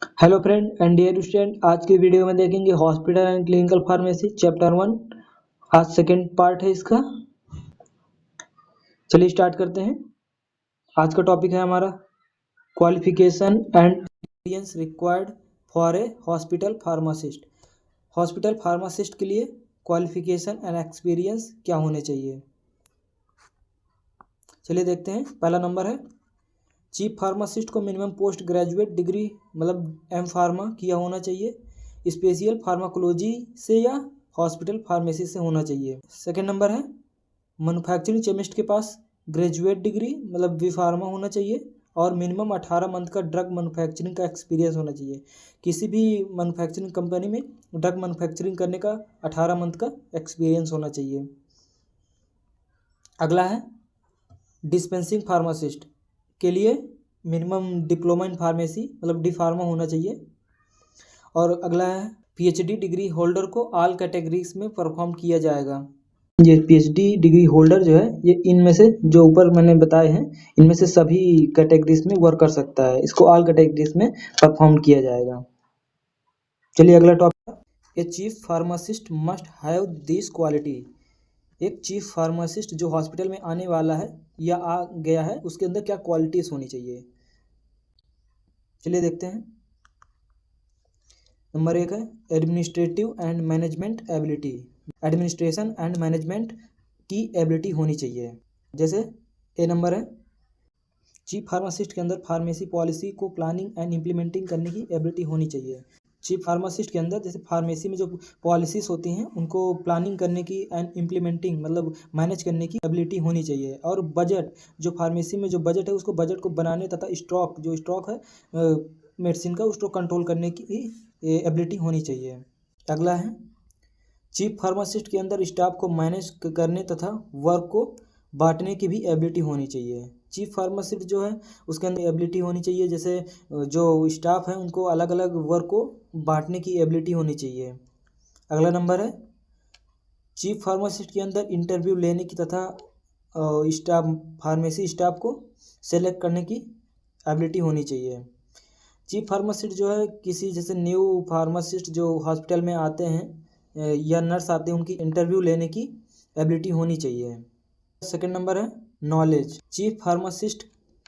Hello friend and dear student, आज की video में देखेंगे hospital and clinical pharmacy chapter 1। आज सेकंड पार्ट है इसका। चलिए स्टार्ट करते हैं। आज का टॉपिक है हमारा qualification and experience required for a hospital pharmacist. Hospital pharmacist के लिए क्वालिफिकेशन एंड एक्सपीरियंस क्या होने चाहिए। चलिए देखते हैं। पहला नंबर है चीफ फार्मासिस्ट को मिनिमम पोस्ट ग्रेजुएट डिग्री मतलब एम फार्मा किया होना चाहिए। स्पेशल फार्माकोलॉजी से या हॉस्पिटल फार्मेसी से होना चाहिए। सेकंड नंबर है मैन्युफैक्चरिंग केमिस्ट के पास ग्रेजुएट डिग्री मतलब बी फार्मा होना चाहिए और मिनिमम 18 मंथ का ड्रग मैन्युफैक्चरिंग का एक्सपीरियंस होना चाहिए। किसी भी मैन्युफैक्चरिंग कंपनी में ड्रग मैन्युफैक्चरिंग करने का 18 मंथ का एक्सपीरियंस होना चाहिए। अगला है डिस्पेंसिंग फार्मासिस्ट के लिए मिनिमम डिप्लोमा इन फार्मेसी मतलब डी फार्मा होना चाहिए। और अगला है पीएचडी डिग्री होल्डर को ऑल कैटेगरीज में परफॉर्म किया जाएगा। ये पीएचडी डिग्री होल्डर जो है ये इनमें से जो ऊपर मैंने बताए हैं इनमें से सभी कैटेगरीज में वर्क कर सकता है। इसको ऑल कैटेगरीज में परफॉर्म किया जाएगा। चलिए अगला topic, a chief pharmacist must have this quality. एक चीफ फार्मासिस्ट जो हॉस्पिटल में आने वाला है या आ गया है उसके अंदर क्या क्वालिटीज होनी चाहिए। चलिए देखते हैं। नंबर 1 है administrative and management ability. Administration and management की एबिलिटी होनी चाहिए। जैसे ए नंबर है चीफ फार्मासिस्ट के अंदर फार्मेसी पॉलिसी को प्लानिंग एंड इम्प्लीमेंटिंग करने की एबिलिटी होनी चाहिए। चीफ फार्मासिस्ट के अंदर जैसे फार्मेसी में जो पॉलिसीज होती हैं उनको प्लानिंग करने की एंड इम्प्लीमेंटिंग मतलब मैनेज करने की एबिलिटी होनी चाहिए। और बजट जो फार्मेसी में जो बजट है उसको बजट को बनाने तथा स्टॉक है मेडिसिन का उसको कंट्रोल करने की एबिलिटी होनी चाहिए। अगला है चीफ फार्मासिस्ट के अंदर स्टाफ को मैनेज करने तथा वर्क को बांटने की भी एबिलिटी होनी चाहिए। चीफ फार्मासिस्ट जो है उसके अंदर एबिलिटी होनी चाहिए जैसे जो स्टाफ है उनको अलग अलग वर्क को बांटने की एबिलिटी होनी चाहिए। अगला नंबर है चीफ फार्मासिस्ट के अंदर इंटरव्यू लेने की तथा फार्मेसी स्टाफ को सेलेक्ट करने की एबिलिटी होनी चाहिए। चीफ फार्मासिस्ट जो है किसी जैसे न्यू फार्मासिस्ट जो हॉस्पिटल में आते हैं या नर्स आते हैं उनकी इंटरव्यू लेने की एबिलिटी होनी चाहिए। सेकंड नंबर है नॉलेज। चीफ फार्मासिस्ट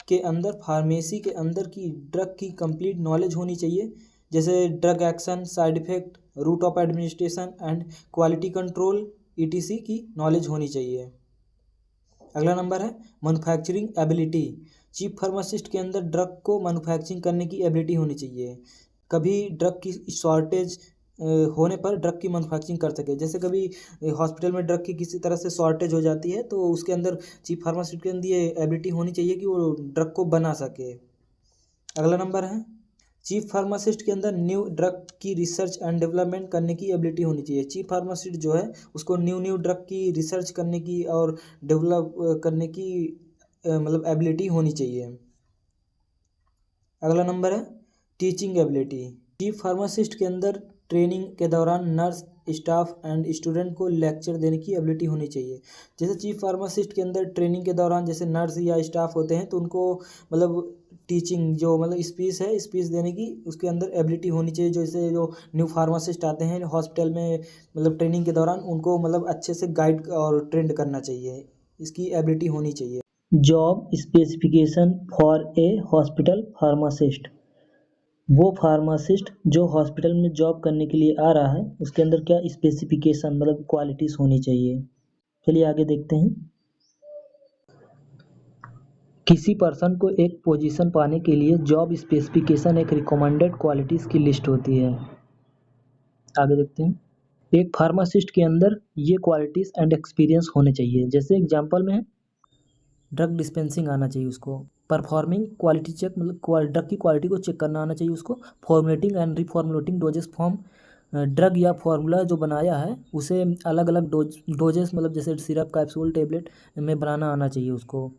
के अंदर फार्मेसी के अंदर की ड्रग की कंप्लीट नॉलेज होनी चाहिए जैसे drug action, side effect, route of administration and quality control ETC की नॉलेज होनी चाहिए। अगला नंबर है मैन्युफैक्चरिंग एबिलिटी। चीफ फार्मासिस्ट के अंदर ड्रग को मैन्युफैक्चरिंग करने की एबिलिटी होनी चाहिए। कभी ड्रग की शॉर्टेज होने पर ड्रग की मैन्युफैक्चरिंग कर सके। जैसे कभी हॉस्पिटल में ड्रग की किसी तरह से शॉर्टेज हो जाती है तो उसके अंदर चीफ फार्मासिस्ट के अंदर ये एबिलिटी होनी चाहिए कि वो ड्रग को बना सके। अगला नंबर है चीफ फार्मासिस्ट के अंदर न्यू ड्रग की रिसर्च एंड डेवलपमेंट करने की एबिलिटी होनी चाहिए। चीफ फार्मासिस्ट जो है उसको न्यू ड्रग की रिसर्च करने की और डेवलप करने की मतलब एबिलिटी होनी चाहिए। अगला नंबर है टीचिंग एबिलिटी। चीफ फार्मासिस्ट के अंदर ट्रेनिंग के दौरान नर्स, स्टाफ एंड स्टूडेंट को लेक्चर देने की एबिलिटी होनी चाहिए। जैसे चीफ फार्मासिस्ट के अंदर ट्रेनिंग के दौरान जैसे नर्स या स्टाफ होते हैं तो उनको मतलब टीचिंग जो मतलब स्पीच देने की उसके अंदर एबिलिटी होनी चाहिए। जैसे जो न्यू फार्मासिस्ट आते हैं हॉस्पिटल में मतलब ट्रेनिंग के दौरान उनको मतलब अच्छे से गाइड और ट्रेंड करना चाहिए, इसकी एबिलिटी होनी चाहिए। Job specification for a hospital pharmacist. वो फार्मासिस्ट जो हॉस्पिटल में जॉब करने के लिए आ रहा है उसके अंदर क्या स्पेसिफिकेशन मतलब क्वालिटीज़ होनी चाहिए। चलिए आगे देखते हैं। किसी पर्सन को एक पोजीशन पाने के लिए जॉब स्पेसिफिकेशन एक रिकमेंडेड क्वालिटीज़ की लिस्ट होती है। आगे देखते हैं। एक फार्मासिस्ट के अंदर ये क्वालिटीज़ एंड एक्सपीरियंस होने चाहिए। जैसे एग्जांपल में है ड्रग डिस्पेंसिंग आना चाहिए उसको, परफॉर्मिंग क्वालिटी चेक मतलब ड्रग की क्वालिटी को चेक करना आना चाहिए उसको, formulating and reformulating doses form, drug या फार्मूला जो बनाया है उसे अलग अलग डोजेस मतलब जैसे सिरप, कैप्सूल, टेबलेट में बनाना आना चाहिए उसको।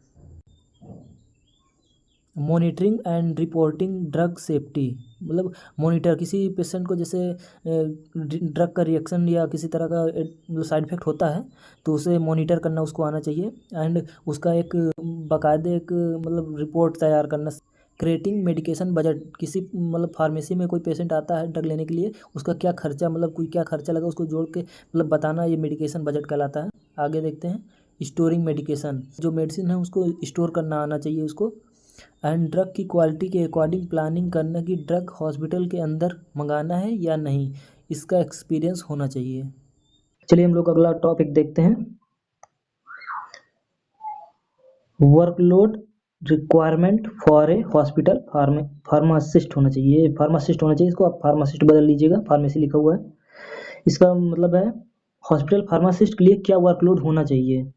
Monitoring and reporting drug safety मतलब मॉनिटर किसी पेशेंट को जैसे ड्रग का रिएक्शन या किसी तरह का साइड इफेक्ट होता है तो उसे मॉनिटर करना उसको आना चाहिए एंड उसका एक बाकायदे एक मतलब रिपोर्ट तैयार करना क्रिएटिंग मेडिकेशन बजट, किसी मतलब फार्मेसी में कोई पेशेंट आता है ड्रग लेने के लिए, उसका क्या खर्चा, मतलब कोई क्या खर्चा लगा उसको जोड़ के मतलब बताना, ये मेडिकेशन बजट कहलाता है। आगे देखते हैं, स्टोरिंग मेडिकेशन, जो मेडिसिन है उसको स्टोर करना आना चाहिए उसको। एंड ड्रग की क्वालिटी के अकॉर्डिंग प्लानिंग करना कि ड्रग हॉस्पिटल के अंदर मंगाना है या नहीं, इसका एक्सपीरियंस होना चाहिए। चलिए हम लोग अगला टॉपिक देखते हैं, workload requirement for a hospital pharmacist होना चाहिए, फार्मासिस्ट होना चाहिए, इसको आप फार्मासिस्ट बदल लीजिएगा, फार्मेसी लिखा हुआ है। इसका मतलब है हॉस्पिटल फार्मासिस्ट के लिए क्या वर्कलोड होना चाहिए।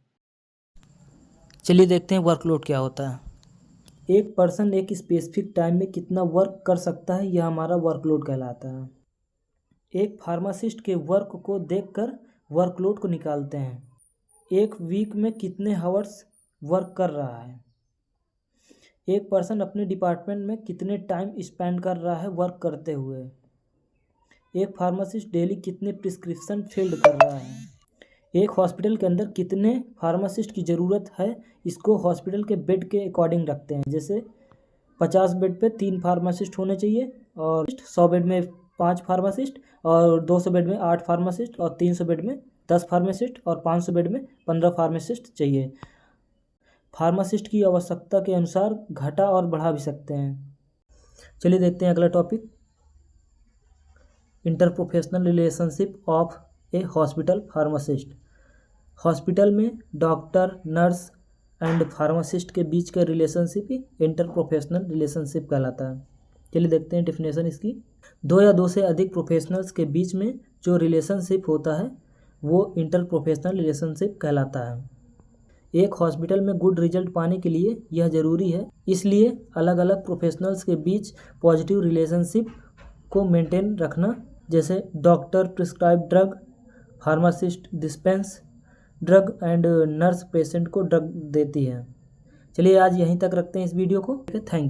चलिए देखते हैं वर्कलोड क्या होता है। एक पर्सन एक स्पेसिफिक टाइम में कितना वर्क कर सकता है, यह हमारा वर्कलोड कहलाता है। एक फार्मासिस्ट के वर्क को देखकर वर्कलोड को निकालते हैं। एक वीक में कितने हावर्स वर्क कर रहा है। एक पर्सन अपने डिपार्टमेंट में कितने टाइम स्पेंड कर रहा है वर्क करते हुए। एक फार्मासिस्ट डेली कितने प्रिस्क्रिप्शन फिल्ड कर रहा है। एक हॉस्पिटल के अंदर कितने फार्मासिस्ट की ज़रूरत है, इसको हॉस्पिटल के बेड के अकॉर्डिंग रखते हैं। जैसे 50 बेड पे 3 फार्मासिस्ट होने चाहिए, और 100 बेड में 5 फार्मासिस्ट, और 200 बेड में 8 फार्मासिस्ट, और 300 बेड में 10 फार्मासिस्ट, और 500 बेड में 15 फार्मासिस्ट चाहिए। फार्मासिस्ट की आवश्यकता के अनुसार घटा और बढ़ा भी सकते हैं। चलिए देखते हैं अगला topic, interprofessional relationship of a hospital pharmacist. Hospital में डॉक्टर, नर्स एंड फार्मासिस्ट के बीच का रिलेशनशिप ही इंटरप्रोफेशनल रिलेशनशिप कहलाता है। चलिए देखते हैं डेफिनेशन इसकी। 2 या 2 से अधिक प्रोफेशनल्स के बीच में जो रिलेशनशिप होता है वो इंटरप्रोफेशनल रिलेशनशिप कहलाता है। एक हॉस्पिटल में गुड रिजल्ट पाने के लिए यह ज़रूरी है, इसलिए अलग अलग प्रोफेशनल्स के बीच पॉजिटिव रिलेशनशिप को मेंटेन रखना, जैसे doctor prescribe drug, pharmacist dispense drug and nurse patient को ड्रग देती है। चलिए आज यहीं तक रखते हैं इस वीडियो को। Thank you.